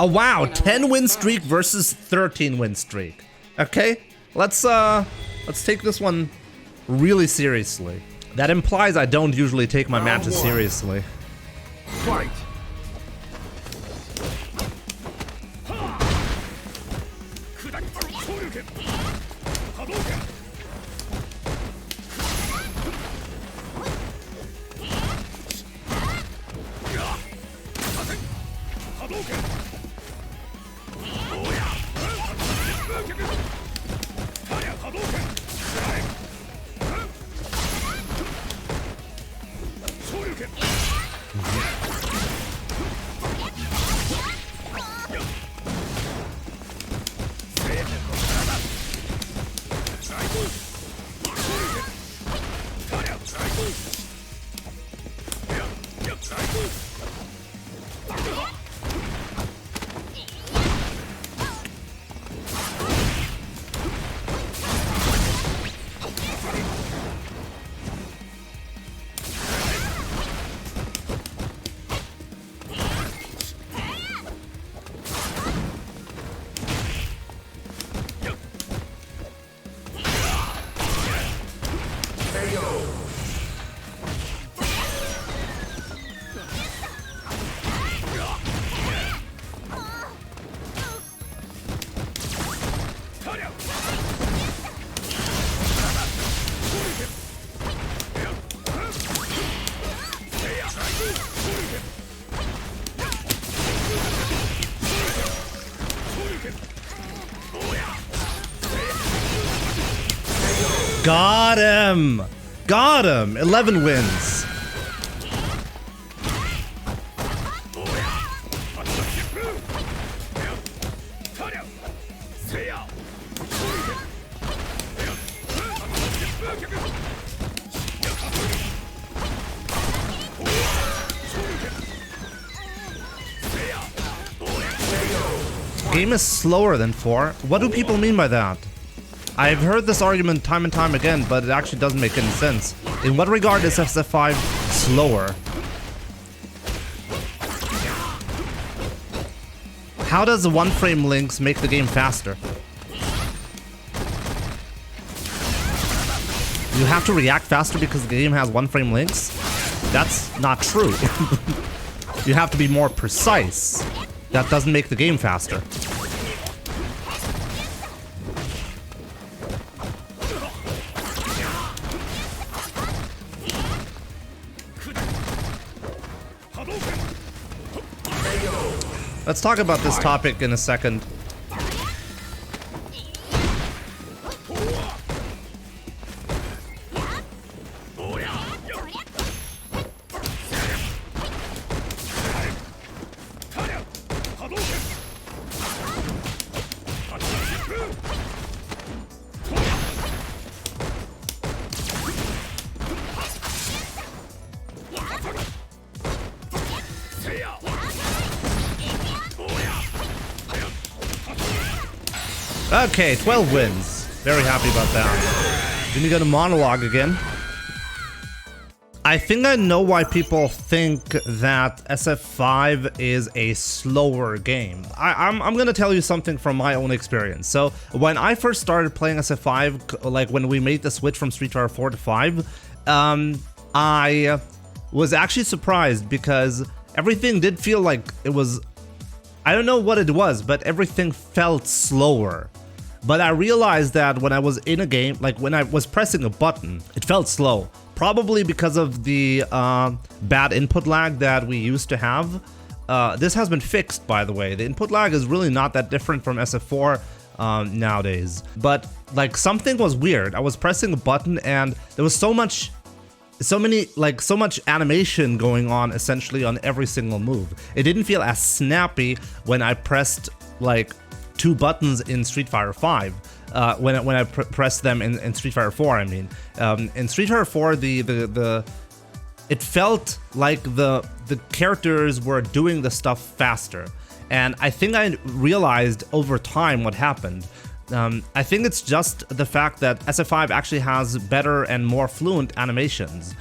Oh wow, 10 win streak versus 13 win streak. Okay, let's take this one really seriously. That implies I don't usually take my matches seriously. Fight. Got him! Got him! 11 wins. Game is slower than 4. What do people mean by that? I've heard this argument time and time again, but it actually doesn't make any sense. In what regard is SFIV slower? How does the one-frame links make the game faster? You have to react faster because the game has one-frame links? That's not true. You have to be more precise. That doesn't make the game faster. Let's talk about this topic in a second. Okay, 12 wins. Very happy about that. Then you got a monologue again. I think I know why people think that SF5 is a slower game. I'm gonna tell you something from my own experience. So when I first started playing SF5, like when we made the switch from Street Fighter 4 to 5, I was actually surprised because everything did feel like it was, I don't know what it was, but everything felt slower. But I realized that when I was in a game, like when I was pressing a button, it felt slow. Probably because of the bad input lag that we used to have. This has been fixed, by the way. The input lag is really not that different from SF4 nowadays. But like something was weird. I was pressing a button and there was so much animation going on essentially on every single move. It didn't feel as snappy when I pressed like 2 buttons in Street Fighter 5. When I pressed them in Street Fighter 4, I mean. In Street Fighter 4, it felt like the characters were doing the stuff faster. And I think I realized over time what happened. I think it's just the fact that SF5 actually has better and more fluent animations.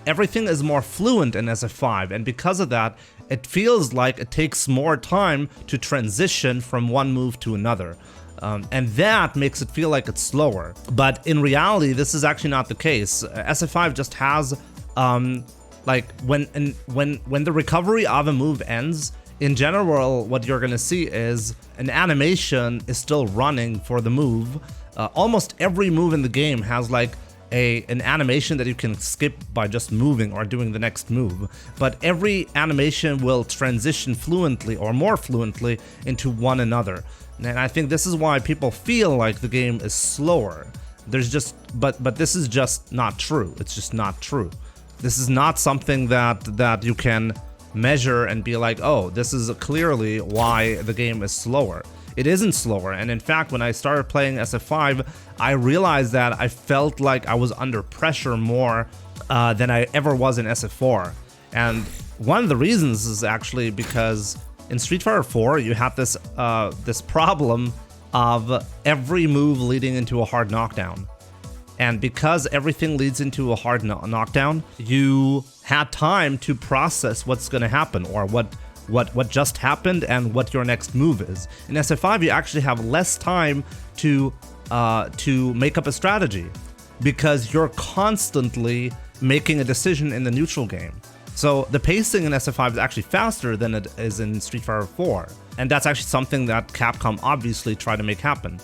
Everything is more fluent in SF5, and because of that, it feels like it takes more time to transition from one move to another. And that makes it feel like it's slower. But in reality, this is actually not the case. SFV just has, like, when the recovery of a move ends, in general, what you're gonna see is an animation is still running for the move. Almost every move in the game has like an animation that you can skip by just moving or doing the next move. But every animation will transition fluently or more fluently into one another. And I think this is why people feel like the game is slower. There's just, but this is just not true. It's just not true. This is not something that you can measure and be like, oh, this is clearly why the game is slower. It isn't slower, and in fact, when I started playing SF5, I realized that I felt like I was under pressure more than I ever was in SF4. And one of the reasons is actually because in Street Fighter 4, you have this this problem of every move leading into a hard knockdown. And because everything leads into a hard knockdown, you had time to process what's going to happen, or what just happened and what your next move is. In SF5, you actually have less time to make up a strategy, because you're constantly making a decision in the neutral game. So the pacing in SF5 is actually faster than it is in Street Fighter 4. And that's actually something that Capcom obviously tried to make happen.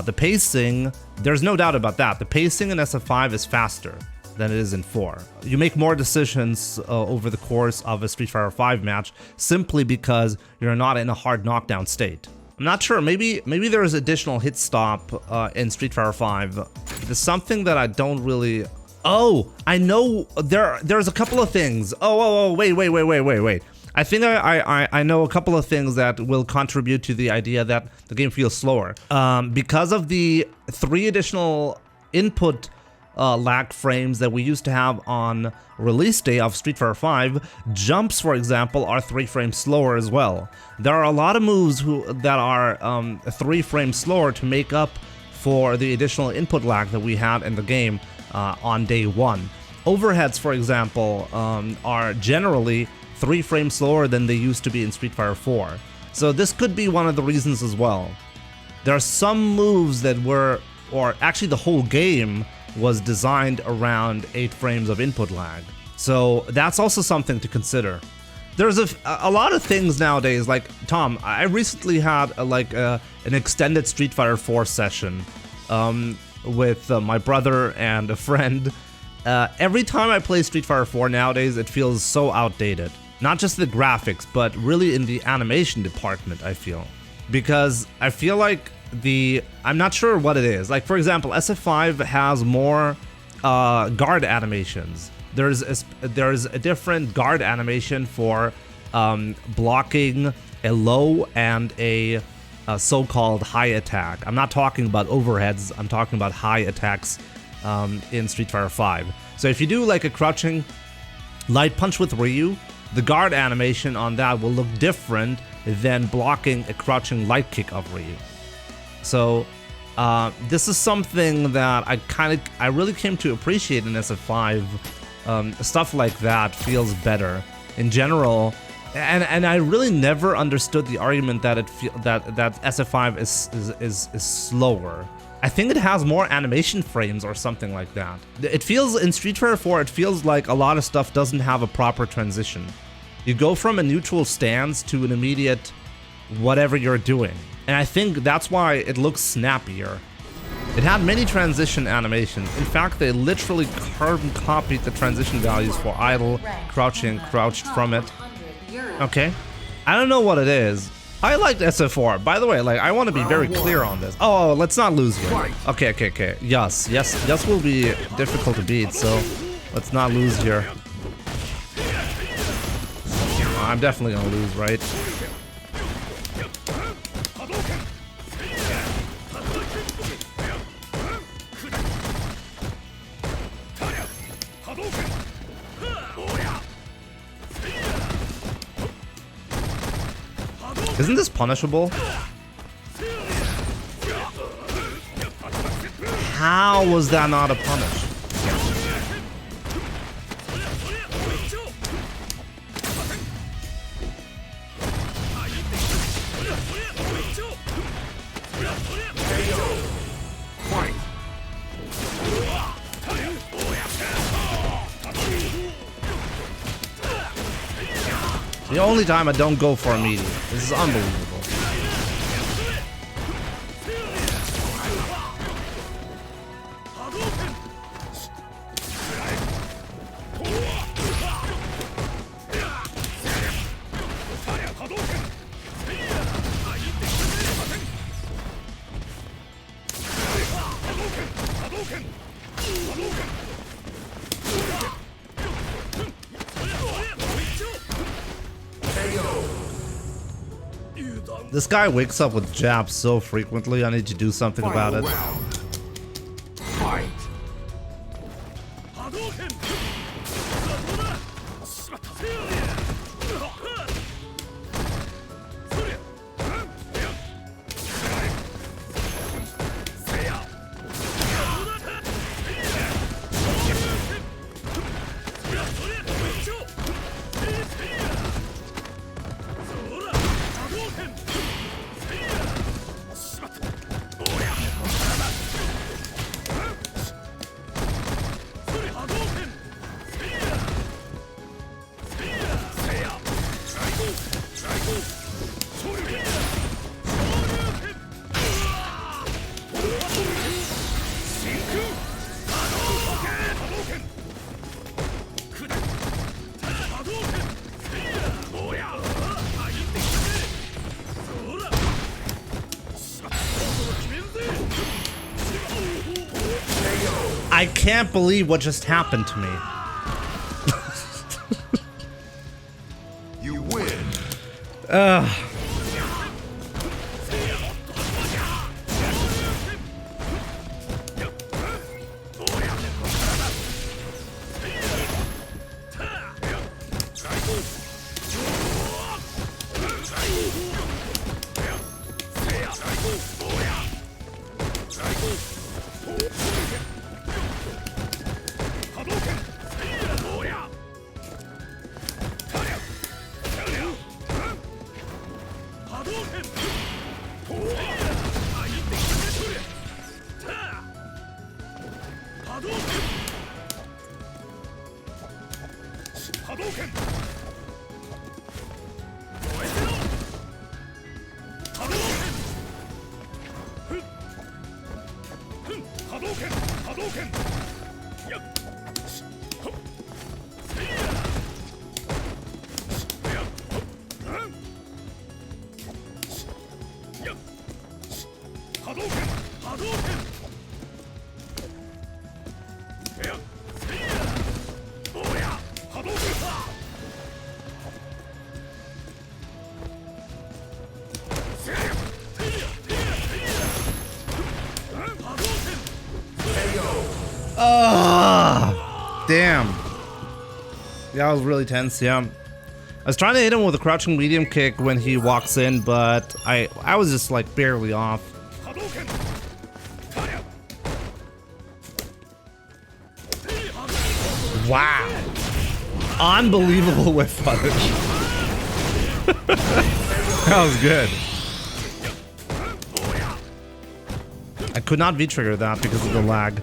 The pacing, there's no doubt about that. The pacing in SF5 is faster than it is in 4. You make more decisions over the course of a Street Fighter 5 match simply because you're not in a hard knockdown state. I'm not sure, maybe there's additional hit stop in Street Fighter 5. There's something that I don't really... Oh, I know there's a couple of things. Oh, wait. I think I know a couple of things that will contribute to the idea that the game feels slower. Because of the 3 additional input lag frames that we used to have on release day of Street Fighter 5, jumps, for example, are 3 frames slower as well. There are a lot of moves that are 3 frames slower to make up for the additional input lag that we had in the game on day 1. Overheads, for example, are generally 3 frames slower than they used to be in Street Fighter 4. So this could be one of the reasons as well. There are some moves that were, or actually the whole game was designed around 8 frames of input lag. So that's also something to consider. There's a lot of things nowadays, like, Tom, I recently had an extended Street Fighter 4 session with my brother and a friend. Every time I play Street Fighter 4 nowadays, it feels so outdated. Not just the graphics, but really in the animation department, I feel. Because I feel like I'm not sure what it is. Like, for example, SF5 has more guard animations. There's a different guard animation for blocking a low and a so-called high attack. I'm not talking about overheads, I'm talking about high attacks in Street Fighter 5. So if you do like a crouching light punch with Ryu, the guard animation on that will look different than blocking a crouching light kick of Ryu. So this is something that I really came to appreciate in SF5. Stuff like that feels better in general, and I really never understood the argument that that SF5 is slower. I think it has more animation frames or something like that. It feels, in Street Fighter 4, it feels like a lot of stuff doesn't have a proper transition. You go from a neutral stance to an immediate whatever you're doing. And I think that's why it looks snappier. It had many transition animations. In fact, they literally carbon copied the transition values for idle, crouching, crouched from it. Okay. I don't know what it is. I liked SF4. By the way, like, I want to be very clear on this. Oh, let's not lose here. Okay. Yes will be difficult to beat, so let's not lose here. I'm definitely gonna lose, right? Isn't this punishable? How was that not a punish? The only time I don't go for immediate. This is unbelievable. This guy wakes up with jabs so frequently, I need to do something about it. Fight. I can't believe what just happened to me. You win. Damn. Yeah, I was really tense, yeah. I was trying to hit him with a crouching medium kick when he walks in, but I was just like barely off. Wow. Unbelievable whiff punish. That was good. I could not V-trigger that because of the lag.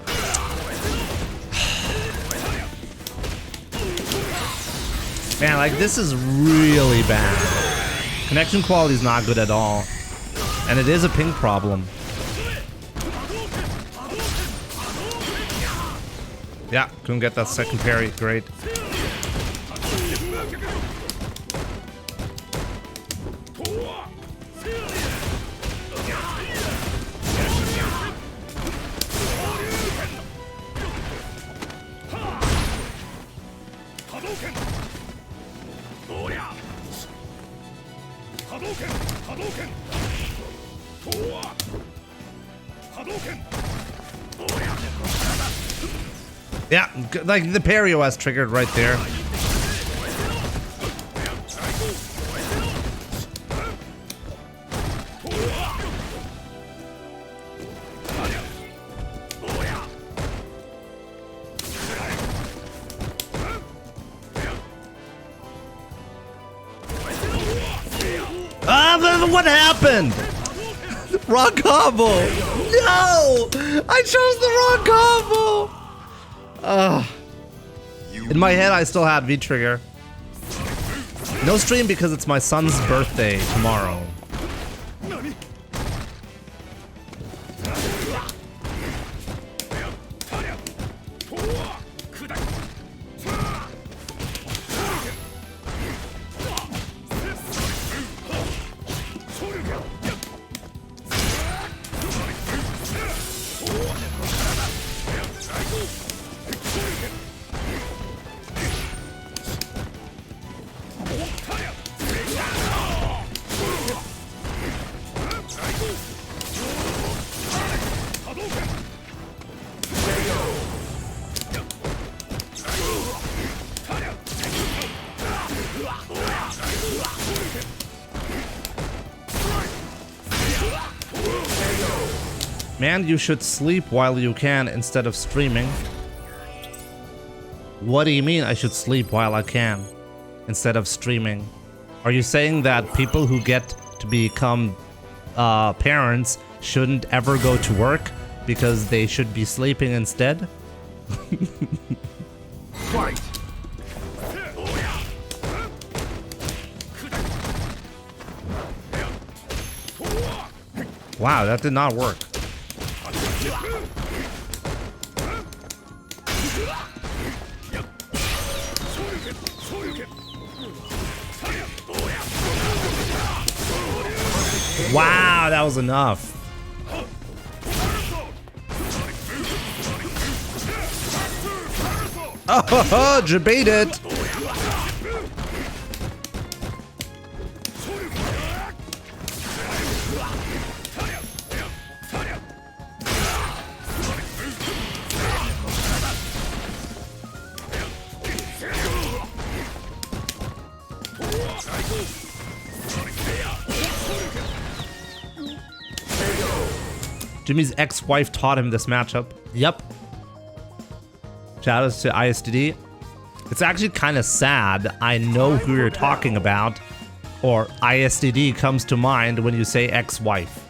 Man, like, this is really bad. Connection quality is not good at all. And it is a ping problem. Yeah, couldn't get that second parry. Great. Yeah, like the parry OS triggered right there. What happened? Wrong combo. No, I chose the wrong combo. In my head, I still had V-trigger. No stream because it's my son's birthday tomorrow. Man, you should sleep while you can instead of streaming. What do you mean I should sleep while I can instead of streaming? Are you saying that people who get to become parents shouldn't ever go to work because they should be sleeping instead? Fight! Wow, that did not work. Wow, that was enough. Oh, debated. Jimmy's ex-wife taught him this matchup. Yep. Shoutouts to ISTD. It's actually kind of sad. I know who you're talking about, or ISTD comes to mind when you say ex-wife.